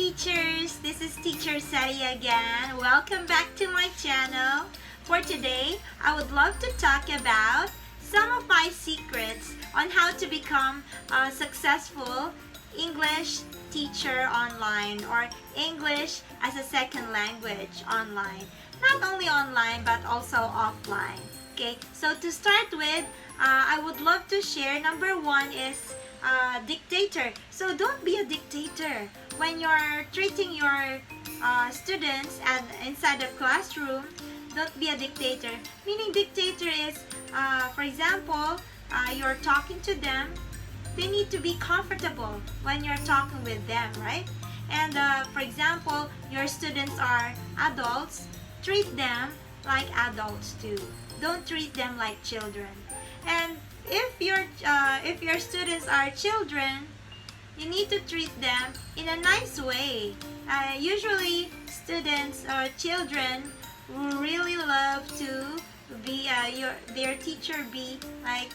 teachers! This is Teacher Sari again. Welcome back to my channel. For today, I would love to talk about some of my secrets on how to become a successful English teacher online or English as a second language online. Not only online but also offline. Okay, so to start with, I would love to share number one is dictator. So don't be a dictator when you're treating your students and inside the classroom. Don't be a dictator. Meaning dictator is, for example, you're talking to them. They need to be comfortable when you're talking with them, right? And for example, your students are adults. Treat them like adults too. Don't treat them like children. And if your students are children, you need to treat them in a nice way. Usually, students or children really love to be their teacher be like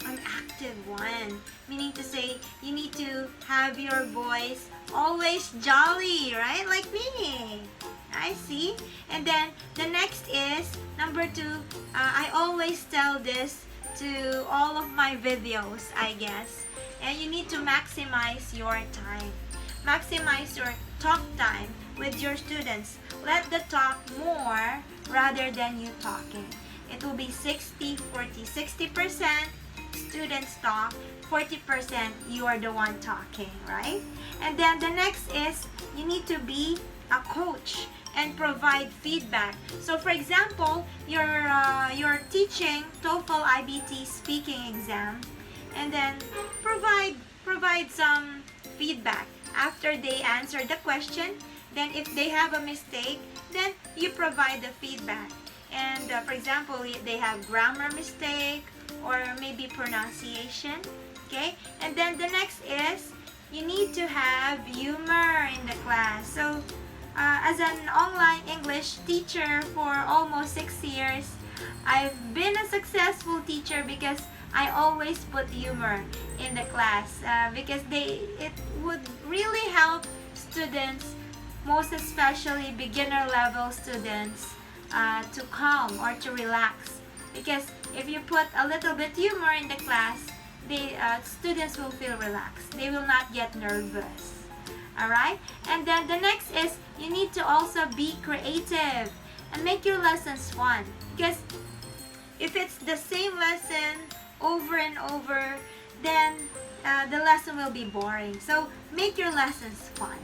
an active one. Meaning to say, you need to have your voice always jolly, right? Like me. I see. And then the next is number two. I always tell this to all of my videos, I guess. And you need to maximize your time. Maximize your talk time with your students. Let the talk more rather than you talking. It will be 60-40. 60% students talk, 40% you are the one talking, right? And then the next is you need to be a coach and provide feedback. So for example, you're teaching TOEFL IBT speaking exam, and then provide some feedback after they answer the question. Then if they have a mistake, then you provide the feedback. And for example, they have grammar mistake or maybe pronunciation, okay? And then the next is you need to have humor in the class. So as an online English teacher for almost 6 years, I've been a successful teacher because I always put humor in the class because it would really help students, most especially beginner level students, to calm or to relax. Because if you put a little bit humor in the class, the students will feel relaxed. They will not get nervous. Alright? And then the next is you need to also be creative and make your lessons fun. Because if it's the same lesson over and over, then the lesson will be boring. So make your lessons fun.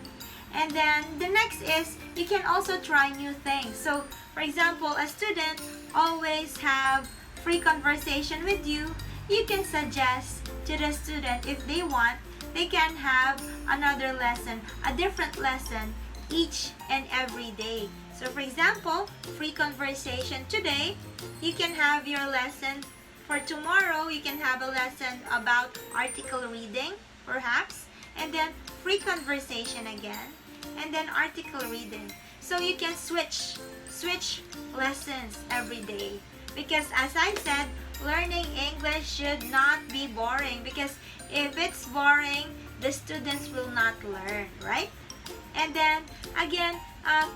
And then the next is you can also try new things. So for example, a student always have free conversation with you. You can suggest to the student if they want, they can have another lesson, a different lesson each and every day. So for example, free conversation today, you can have your lesson. For tomorrow, you can have a lesson about article reading, perhaps, and then free conversation again, and then article reading. So you can switch lessons every day. Because as I said, learning English should not be boring, because if it's boring, the students will not learn, right? And then again,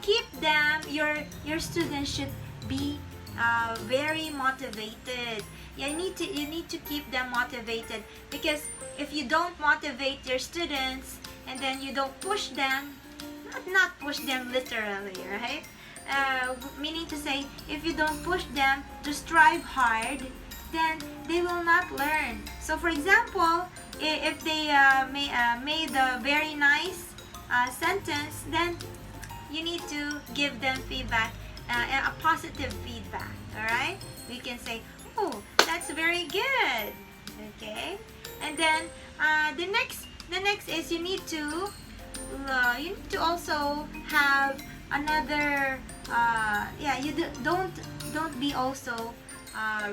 keep them, your students should be very motivated. You need to keep them motivated, because if you don't motivate your students and then you don't push them, not push them literally, right? Meaning to say, if you don't push them to strive hard, then they will not learn. So for example, if they made a very nice sentence, then you need to give them feedback, a positive feedback. All right, we can say, oh, that's very good. Okay, and then the next is you need to also have another don't be also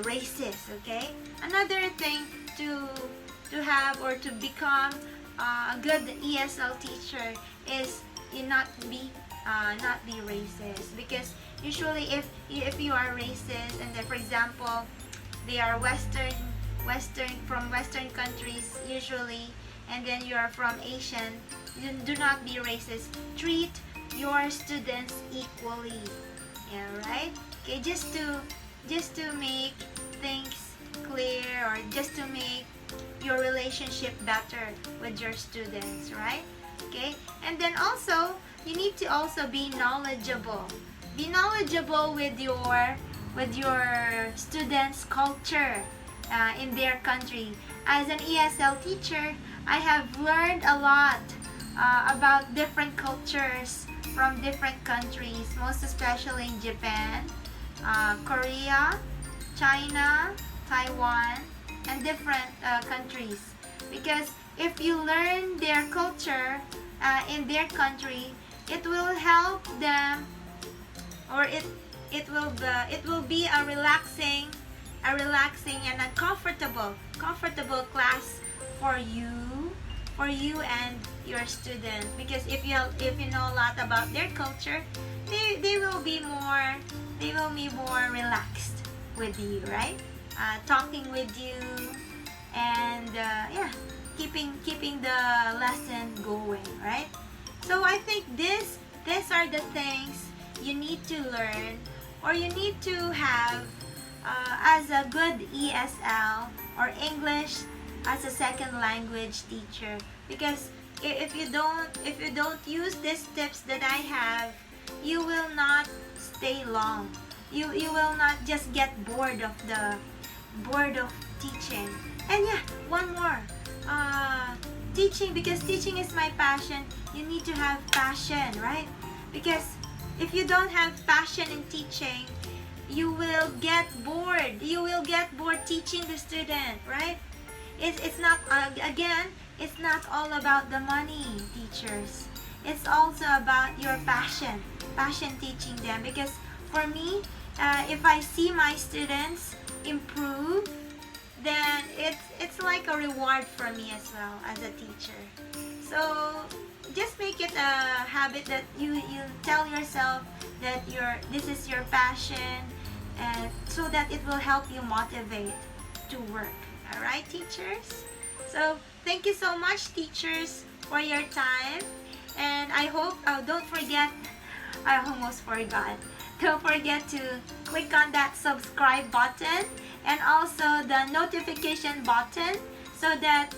racist. Okay, another thing to have or to become a good ESL teacher is you not be racist. Because usually if you are racist, and then for example they are western from western countries, usually and then you're from Asian, you do not be racist. Treat your students equally. Yeah, right? Okay, just to make things clear, or just to make your relationship better with your students, right? Okay, and then also you need to also be knowledgeable. Be knowledgeable with your students' culture in their country. As an ESL teacher, I have learned a lot about different cultures from different countries, most especially in Japan, Korea, China, Taiwan, and different countries. Because if you learn their culture in their country, it will help them, or it will be a relaxing and a comfortable class for you and your student. Because if you know a lot about their culture, they will be more relaxed with you, right? Talking with you, and yeah, keeping the lesson going, right? So I think these are the things you need to learn, or you need to have as a good ESL or English as a second language teacher. Because if you don't use these tips that I have, you will not stay long. You will not just get bored of teaching. And yeah, one more. Teaching, because teaching is my passion. You need to have passion, right? Because if you don't have passion in teaching, you will get bored. You will get bored teaching the student, right? It's not again, it's not all about the money, teachers. It's also about your passion teaching them. Because for me, if I see my students improve, then it's like a reward for me as well as a teacher. So just make it a habit that you tell yourself that this is your passion, and so that it will help you motivate to work. All right, teachers? So thank you so much, teachers, for your time. And I hope, don't forget, I almost forgot. Don't forget to click on that subscribe button, and also the notification button, so that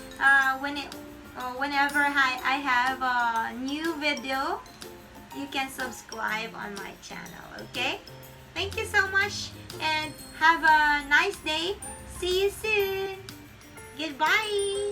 whenever I have a new video, you can subscribe on my channel, okay? Thank you so much, and have a nice day. See you soon. Goodbye.